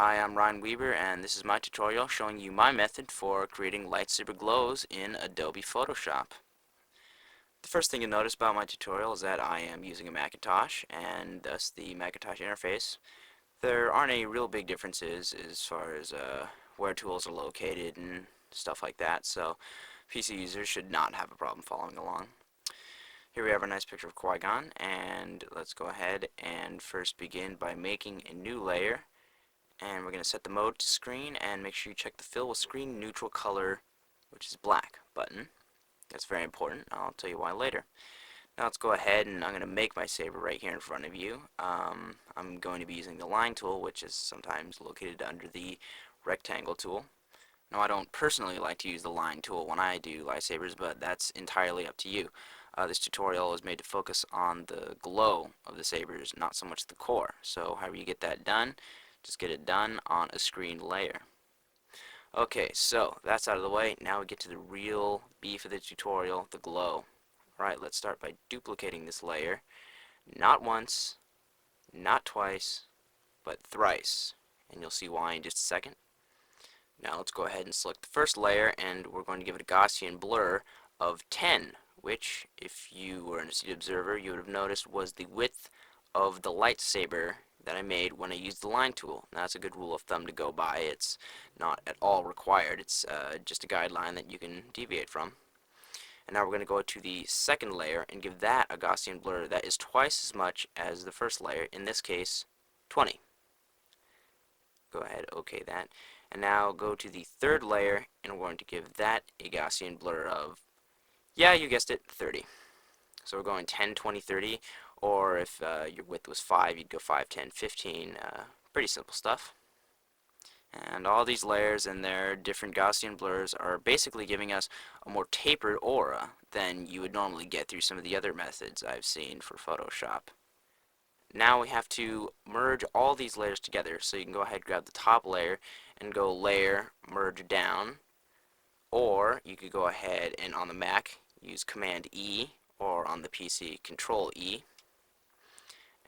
Hi, I'm Wieber, and this is my tutorial showing you my method for creating lightsaber glows in Adobe Photoshop. The first thing you'll notice about my tutorial is that I am using a Macintosh, and thus the Macintosh interface. There aren't any real big differences as far as where tools are located and stuff like that, so PC users should not have a problem following along. Here we have a nice picture of Qui-Gon, and let's go ahead and first begin by making a new layer. And we're going to set the mode to screen and make sure you check the fill with screen neutral color, which is black button. That's very important. I'll tell you why later. Now let's go ahead and I'm going to make my saber right here in front of you. I'm going to be using the line tool, which is sometimes located under the rectangle tool. Now I don't personally like to use the line tool when I do lightsabers, but that's entirely up to you. This tutorial is made to focus on the glow of the sabers, not so much the core. So however you get that done, just get it done on a screen layer. Okay, so that's out of the way. Now we get to the real beef of the tutorial, the glow. Alright, let's start by duplicating this layer. Not once, not twice, but thrice. And you'll see why in just a second. Now let's go ahead and select the first layer, and we're going to give it a Gaussian blur of 10, which, if you were an astute observer, you would have noticed was the width of the lightsaber that I made when I used the line tool. Now, that's a good rule of thumb to go by. It's not at all required. It's just a guideline that you can deviate from. And now we're going to go to the second layer and give that a Gaussian blur that is twice as much as the first layer, in this case 20. Go ahead, OK that. And now go to the third layer and we're going to give that a Gaussian blur of, yeah, you guessed it, 30. So we're going 10, 20, 30, or if your width was 5, you'd go 5, 10, 15. Pretty simple stuff. And all these layers and their different Gaussian blurs are basically giving us a more tapered aura than you would normally get through some of the other methods I've seen for Photoshop. Now we have to merge all these layers together, so you can go ahead and grab the top layer and go layer, merge down, or you could go ahead and on the Mac use Command E, or on the PC Control E.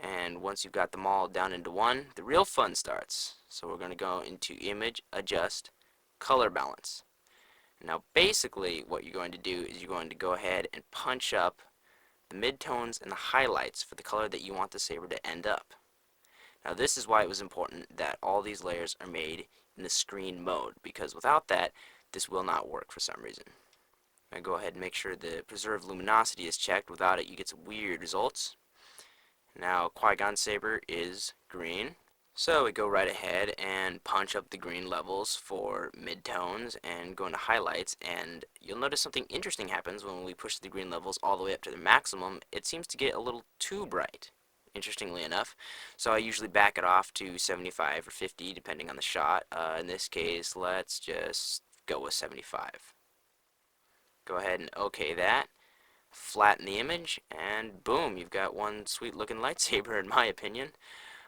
And once you've got them all down into one, the real fun starts. So we're going to go into Image, Adjust, Color Balance. Now basically what you're going to do is you're going to go ahead and punch up the midtones and the highlights for the color that you want the saber to end up. Now this is why it was important that all these layers are made in the screen mode, because without that, this will not work for some reason. I go ahead and make sure the preserve luminosity is checked. Without it, you get some weird results. Now Qui-Gon saber is green, so we go right ahead and punch up the green levels for midtones and go into highlights, and you'll notice something interesting happens when we push the green levels all the way up to the maximum. It seems to get a little too bright, interestingly enough. So I usually back it off to 75 or 50 depending on the shot. In this case, let's just go with 75. Go ahead and OK that. Flatten the image, and boom, you've got one sweet looking lightsaber in my opinion.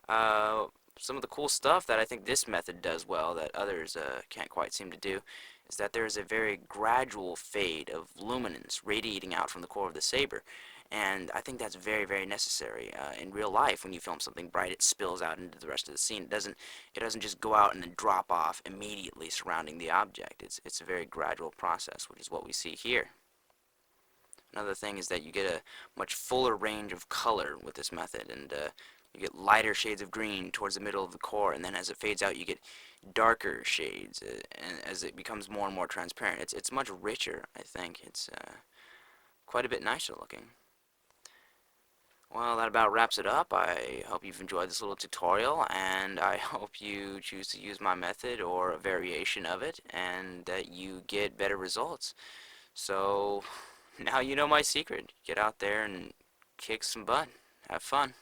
Some of the cool stuff that I think this method does well that others can't quite seem to do is that there is a very gradual fade of luminance radiating out from the core of the saber. And I think that's very, very necessary. In real life, when you film something bright, it spills out into the rest of the scene. It doesn't just go out and then drop off immediately surrounding the object. It's a very gradual process, which is what we see here. Another thing is that you get a much fuller range of color with this method, and you get lighter shades of green towards the middle of the core, and then as it fades out you get darker shades, and as it becomes more and more transparent. It's much richer, I think. It's quite a bit nicer looking. Well, that about wraps it up. I hope you've enjoyed this little tutorial, and I hope you choose to use my method or a variation of it, and that you get better results. So now you know my secret. Get out there and kick some butt. Have fun.